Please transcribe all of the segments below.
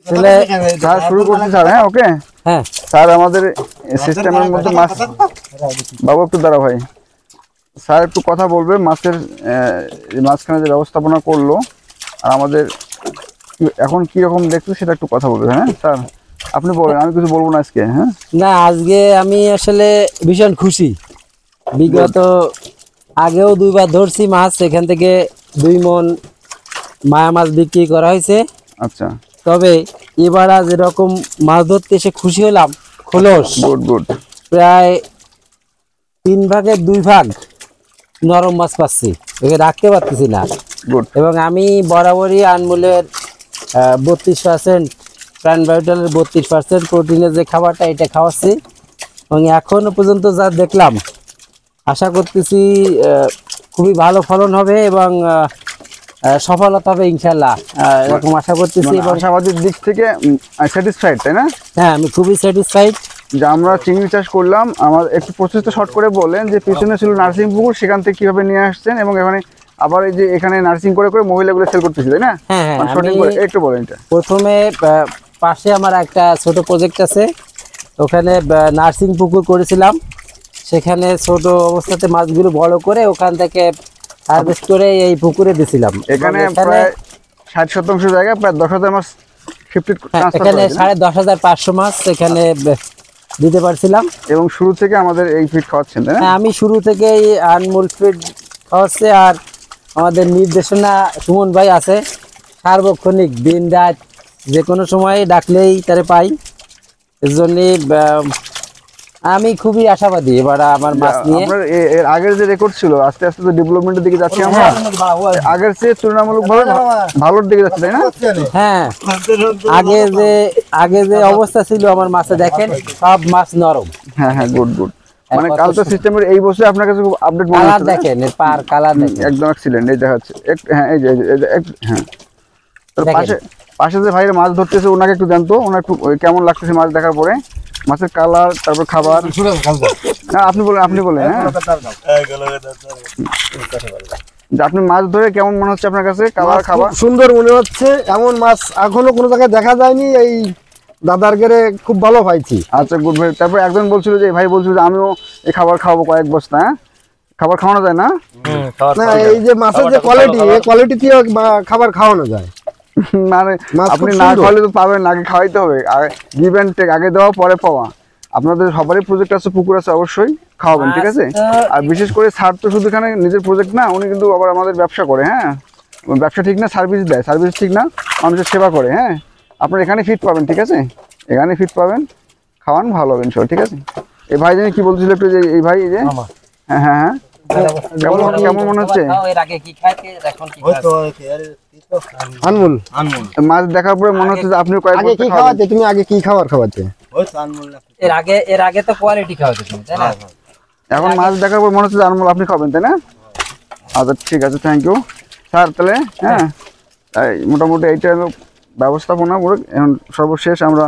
Sir শুরু করছি sir. হ্যাঁ ওকে হ্যাঁ স্যার, আমাদের সিস্টেমের মধ্যে মাছ, বাবু একটু দাঁড়া ভাই, স্যার একটু কথা বলবে মাছের মাঝখানে যে ব্যবস্থাপনা করলো আর আমাদের এখন কিরকম দেখছো সেটা একটু কথা বলবে। হ্যাঁ স্যার আপনি বলেন, আমি কিছু বলবো না আজকে। হ্যাঁ না, আজকে আমি আসলে ভীষণ খুশি। বিগত আগেও 2বার ধরছি মাছ, এখান থেকে 2 মণ মায়া মাছ বিক্রি করা হয়েছে। আচ্ছা, তবে এবার আজ এরকম মাছ ধরতে এসে খুশি হলাম। খোলস গুড গুড, প্রায় 3 ভাগের 2 ভাগ নরম মাছ পাচ্ছি, একে রাখতে পারতেছি না। গুড। এবং আমি বরাবরই আনমুলের 32% প্রাণ ভাইটালের 32% প্রোটিনের যে খাবারটা এটা খাওয়াচ্ছি, এবং এখনো পর্যন্ত যা দেখলাম আশা করতেছি খুবই ভালো ফলন হবে এবং সফলতা হবে ইনশাল্লাহ, এরকম আশা করতেছি। এবং আশাবাদীর দিক থেকে স্যাটিসফাইড, তাই না? হ্যাঁ, আমি খুবই স্যাটিসফাইড। যে আমরা চিংড়ি চাষ করলাম, আমার একটু প্রসেসটা শর্ট করে বলেন যে পিছনে ছিল নার্সিং পুকুর, সেখান থেকে কিভাবে নিয়ে আসছেন এবং এখানে আবার এই যে এখানে নার্সিং করে করে মহিলাগুলো সেল করতেছি, তাই না? হ্যাঁ হ্যাঁ, সঠিক বলে একটু বলেন এটা। প্রথমে পাশে আমার একটা ছোট প্রজেক্ট আছে, ওখানে নার্সিং পুকুর করেছিলাম। সেখানে ছোট অবস্থাতে মাছগুলো বড় করে ওখান থেকে হারভেস্ট করে এই পুকুরে দিয়েছিলাম। এখানে প্রায় 60% জায়গায় প্রায় 10,000 মাছ শিফটেড এখানে 10,500 মাছ এখানে দিতে পারছিলাম। এবং শুরু থেকে আমাদের এই ফিড খাওয়াচ্ছেন, তাই না? হ্যাঁ, আমি শুরু থেকেই আনমোল ফিড খাওয়াচ্ছি। আর আমাদের নির্দেশনা সুমন ভাই আছে, সার্বক্ষণিক দিন রাত যে কোনো সময় ডাকলেই তারে পাই। এর জন্যে আমি খুবই আশাবাদী এবার আমার মাছ নিয়ে। আপনার এর আগের যে রেকর্ড ছিল, আস্তে আস্তে তো ডেভেলপমেন্টের দিকে যাচ্ছি আমরা, আগের চেয়ে তুলনামূলকভাবে ভালোর দিকে যাচ্ছে, তাই না? হ্যাঁ, আগে যে অবস্থা ছিল আমার মাছে, দেখেন সব মাছ নরম। হ্যাঁ হ্যাঁ, গুড গুড। মানে কালচার সিস্টেমের এই বছর আপনার কাছে খুব আপডেট মনে কালার হচ্ছে, দেখেন, এর পার কালার দেখেন, একদম এক্সিলেন্ট। এই দেখাচ্ছে হ্যাঁ, এই যে হ্যাঁ। তো পাশে যে ভাইয়ের মাছ ধরতেছে ওনাকে একটু দেন তো, ওনার একটু কেমন লাগতেছে মাছ দেখার পরে, মাছের কালার, তারপর খাবার। না আপনি বলেন হ্যাঁ, যে আপনি মাছ ধরে কেমন মনে হচ্ছে আপনার কাছে, কালার, খাবার? সুন্দর মনে হচ্ছে, এমন মাছ এখনো কোনো জায়গায় দেখা যায়নি। এই দাদার ঘরে খুব ভালো পাইছি। আচ্ছা গুড ভাই। তারপর একজন বলছিল যে ভাই বলছিল যে আমিও এই খাবার খাওয়াবো কয়েক বস্তা। হ্যাঁ, খাবার খাওয়ানো যায় না? না, এই যে মাছের যে কোয়ালিটি, এই কোয়ালিটি দিয়ে খাবার খাওয়ানো যায়। মানে আপনি না খাওয়ালে তো পাবেন না, আগে খাওয়াইতে হবে। গিভ অ্যান্ড টেক, আগে দেওয়া পরে পাওয়া। আপনাদের সবারই প্রজেক্ট আছে, পুকুর আছে, অবশ্যই খাওয়াবেন, ঠিক আছে? আর বিশেষ করে স্যার তো শুধু এখানে নিজের প্রজেক্ট না, উনি কিন্তু আবার আমাদের ব্যবসা করে। হ্যাঁ, ব্যবসা ঠিক না, সার্ভিস দেয়, সার্ভিস ঠিক না, মানুষের সেবা করে। হ্যাঁ, আপনার এখানে ফিট পাবেন, ঠিক আছে? এখানে ফিট পাবেন, খাওয়ান, ভালো হবেন সব, ঠিক আছে? এই ভাই জানি কি বলছিল একটু, যে এই ভাই এই যে হ্যাঁ হ্যাঁ হ্যাঁ, কেমন মনে হচ্ছে আনমুল মাছ দেখার পরে? মনে হচ্ছে যে আপনি আগে কি খাওয়াতে, তুমি আগে কি খাবার খাওয়াতে? এর আগে তো কোয়ালিটি খাওয়াতে তুমি, তাই না? এখন মাছ দেখার পর মনে হচ্ছে যে আনমোল আপনি খাবেন, তাই না? আচ্ছা ঠিক আছে, থ্যাংক ইউ স্যার। তাহলে হ্যাঁ, মোটামুটি এইটা ব্যবস্থাপনা করে এখন সর্বশেষ আমরা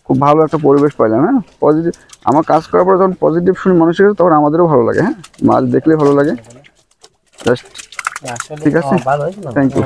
খুব ভালো একটা পরিবেশ পাইলাম। হ্যাঁ, পজিটিভ। আমার কাজ করার পরে যখন পজিটিভ শুনি মানুষের, তখন আমাদেরও ভালো লাগে। হ্যাঁ, মাছ দেখলে ভালো লাগে। জাস্ট ঠিক আছে, থ্যাংক ইউ।